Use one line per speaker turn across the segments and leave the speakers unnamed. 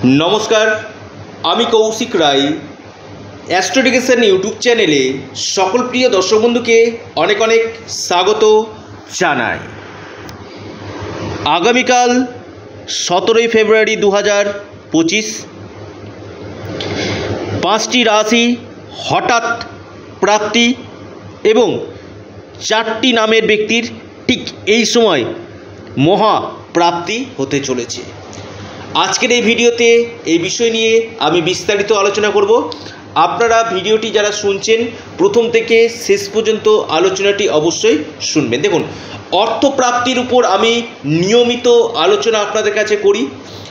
নমস্কার, আমি কৌশিক রায়। অ্যাস্ট্রোডিকেশন ইউটিউব চ্যানেলে সকল প্রিয় দর্শক বন্ধুকে অনেক অনেক স্বাগত জানাই। আগামীকাল 17 ফেব্রুয়ারি 2025 5টি রাশি হঠাৎ প্রাপ্তি এবং 4টি নামের ব্যক্তির ঠিক এই সময় মহা প্রাপ্তি হতে চলেছে। আজকের এই ভিডিওতে এই বিষয় নিয়ে আমি বিস্তারিত আলোচনা করব। আপনারা ভিডিওটি যারা শুনছেন প্রথম থেকে শেষ পর্যন্ত আলোচনাটি অবশ্যই শুনবেন। দেখুন, অর্থপ্রাপ্তির উপর আমি নিয়মিত আলোচনা আপনাদের কাছে করি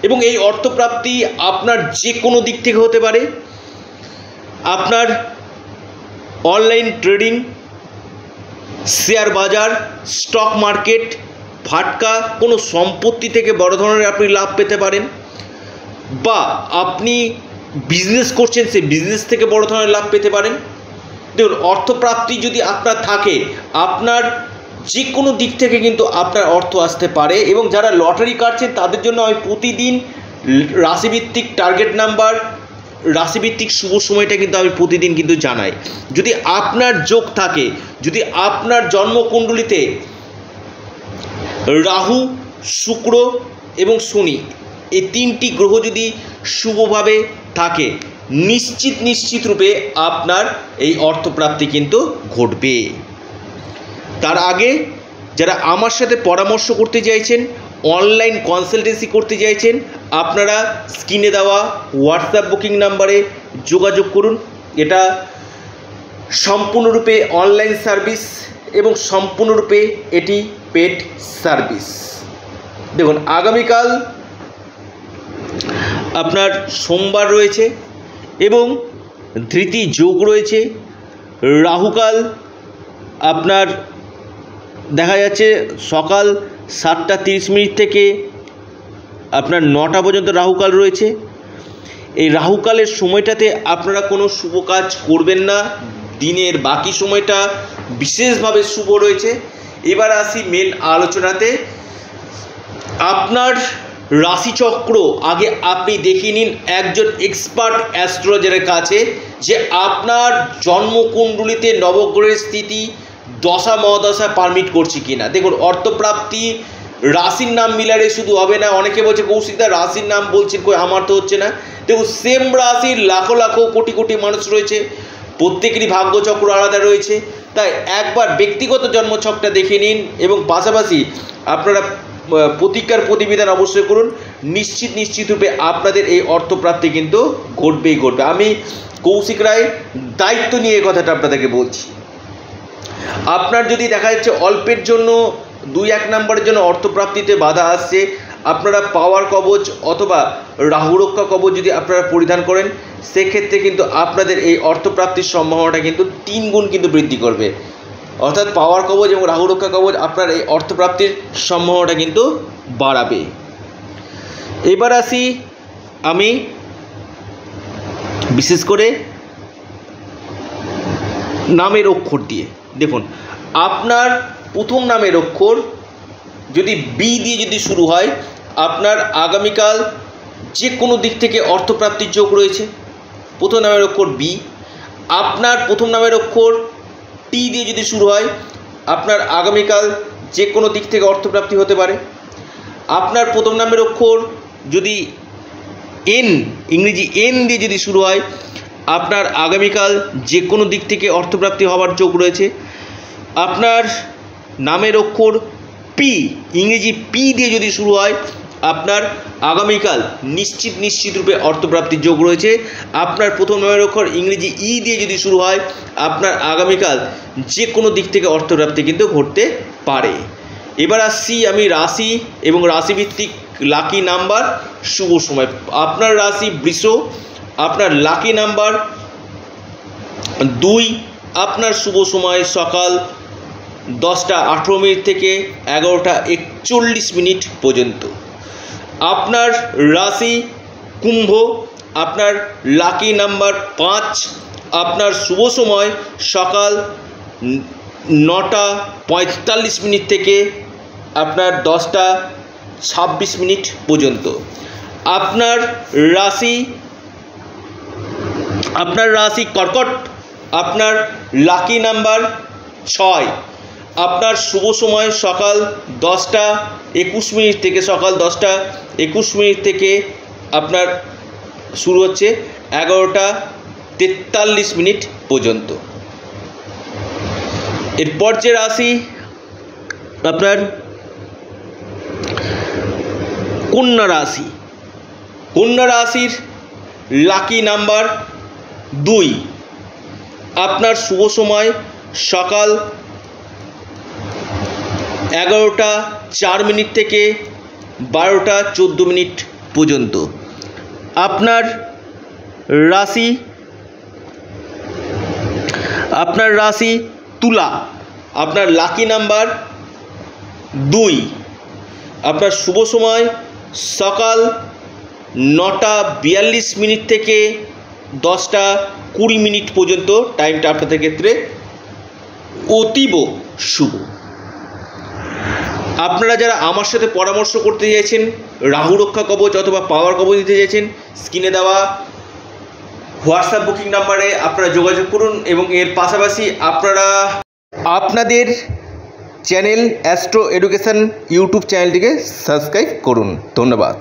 এবং এই অর্থপ্রাপ্তি আপনার যে কোনো দিক থেকে হতে পারে। আপনার অনলাইন ট্রেডিং, শেয়ার বাজার, স্টক মার্কেট, ফাটকা কোনো সম্পত্তি থেকে বড় ধরনের আপনি লাভ পেতে পারেন, বা আপনি বিজনেস করছেন সেই বিজনেস থেকে বড় ধরনের লাভ পেতে পারেন। দেখুন, অর্থপ্রাপ্তি যদি আপনার থাকে আপনার যে কোনো দিক থেকে কিন্তু আপনার অর্থ আসতে পারে। এবং যারা লটারি কাটছেন তাদের জন্য আমি প্রতিদিন রাশিভিত্তিক টার্গেট নাম্বার, রাশিভিত্তিক শুভ সময়টা কিন্তু আমি প্রতিদিন কিন্তু জানাই। যদি আপনার যোগ থাকে, যদি আপনার জন্মকুণ্ডলিতে রাহু, শুক্র এবং শনি এই 3টি গ্রহ যদি শুভভাবে থাকে, নিশ্চিত রূপে আপনার এই অর্থপ্রাপ্তি কিন্তু ঘটবে। তার আগে যারা আমার সাথে পরামর্শ করতে চাইছেন, অনলাইন কনসালটেন্সি করতে চাইছেন, আপনারা স্ক্রিনে দেওয়া হোয়াটসঅ্যাপ বুকিং নাম্বারে যোগাযোগ করুন। এটা সম্পূর্ণরূপে অনলাইন সার্ভিস এবং সম্পূর্ণরূপে এটি পেড সার্ভিস। দেখুন, আগামীকাল আপনার সোমবার রয়েছে এবং ধৃতি যোগ রয়েছে। রাহুকাল আপনার দেখা যাচ্ছে সকাল 7:30 থেকে আপনার 9টা পর্যন্ত রাহুকাল রয়েছে। এই রাহুকালের সময়টাতে আপনারা কোনো শুভ কাজ করবেন না। দিনের বাকি সময়টা বিশেষভাবে শুভ রয়েছে। এবার আসি মেন আলোচনাতে। আপনার রাশিচক্র আগে আপনি দেখিয়ে নিন একজন এক্সপার্ট অ্যাস্ট্রোলজারের কাছে যে আপনার জন্মকুণ্ডলিতে নবগ্রহের স্থিতি দশা মহাদশা পারমিট করছে কিনা। দেখুন, অর্থপ্রাপ্তি রাশির নাম মিলারে শুধু হবে না। অনেকে বলছে কৌশিকদা রাশির নাম বলছেন, কই আমার তো হচ্ছে না। দেখুন, সেম রাশির লাখো লাখো কোটি কোটি মানুষ রয়েছে, প্রত্যেকেরই ভাগ্যচক্র আলাদা রয়েছে। তাই একবার ব্যক্তিগত জন্মছকটা দেখে নিন এবং পাশাপাশি আপনারা প্রতিকার প্রতিবিধান অবশ্যই করুন। নিশ্চিত রূপে আপনাদের এই অর্থপ্রাপ্তি কিন্তু ঘটবেই ঘটবে। আমি কৌশিক রায় দায়িত্ব নিয়ে এই কথাটা আপনাদেরকে বলছি। আপনার যদি দেখা যাচ্ছে অল্পের জন্য 2-1 নম্বরের জন্য অর্থপ্রাপ্তিতে বাধা আসছে, আপনারা পাওয়ার কবচ অথবা রাহুরক্ষা কবচ যদি আপনারা পরিধান করেন, সেক্ষেত্রে কিন্তু আপনাদের এই অর্থপ্রাপ্তির সম্ভাবনাটা কিন্তু 3 গুণ কিন্তু বৃদ্ধি করবে। অর্থাৎ পাওয়ার কবচ এবং রাহুরক্ষা কবচ আপনার এই অর্থপ্রাপ্তির সম্ভাবনাটা কিন্তু বাড়াবে। এবার আসি আমি বিশেষ করে নামের অক্ষর দিয়ে। দেখুন, আপনার প্রথম নামের অক্ষর যদি বি দিয়ে যদি শুরু হয়, আপনার আগামীকাল যে কোনো দিক থেকে অর্থপ্রাপ্তির যোগ রয়েছে। প্রথম নামের অক্ষর বি। আপনার প্রথম নামের অক্ষর টি দিয়ে যদি শুরু হয়, আপনার আগামীকাল যে কোনো দিক থেকে অর্থপ্রাপ্তি হতে পারে। আপনার প্রথম নামের অক্ষর যদি এন, ইংরেজি এন দিয়ে যদি শুরু হয়, আপনার আগামীকাল যে কোনো দিক থেকে অর্থপ্রাপ্তি হওয়ার যোগ রয়েছে। আপনার নামের অক্ষর পি, ইংরেজি পি দিয়ে যদি শুরু হয়, আপনার আগামীকাল নিশ্চিত রূপে অর্থপ্রাপ্তির যোগ রয়েছে। আপনার প্রথম নামের অক্ষর ইংরেজি ই দিয়ে যদি শুরু হয়, আপনার আগামীকাল যে কোনো দিক থেকে অর্থপ্রাপ্তি কিন্তু ঘটতে পারে। এবার আসছি আমি রাশি এবং রাশিভিত্তিক লাকি নাম্বার, শুভ সময়। আপনার রাশি বৃষ, আপনার লাকি নাম্বার 2। আপনার শুভ সময় সকাল 10:18 থেকে 11:41 পর্যন্ত। আপনার রাশি কুম্ভ, আপনার লাকি নাম্বার 5। আপনার শুভ সময় সকাল 9:45 থেকে আপনার 10:26 পর্যন্ত। আপনার রাশি কর্কট। আপনার লাকি নাম্বার 6। আপনার শুভ সময় সকাল 10:21 থেকে আপনার শুরু হচ্ছে 11:43 পর্যন্ত। এরপর যে রাশি আপনার কন্যা রাশি। কন্যা রাশির লাকি নাম্বার 2। আপনার শুভ সময় সকাল 11:04 থেকে 12:14 পর্যন্ত। আপনার রাশি তুলা। আপনার লাকি নাম্বার 2। আপনার শুভ সময় সকাল 9:42 থেকে 10:20 পর্যন্ত। টাইমটা আপনাদের ক্ষেত্রে অতীব শুভ। আপনারা যারা আমার সাথে পরামর্শ করতে চাইছেন, রাহু রক্ষা কবচ অথবা পাওয়ার কবচ দিতে চাইছেন, স্ক্রিনে দেওয়া হোয়াটসঅ্যাপ বুকিং নাম্বারে আপনারা যোগাযোগ করুন এবং এর পাশাপাশি আপনারা আপনাদের চ্যানেল অ্যাস্ট্রো এডুকেশন ইউটিউব চ্যানেলটিকে সাবস্ক্রাইব করুন। ধন্যবাদ।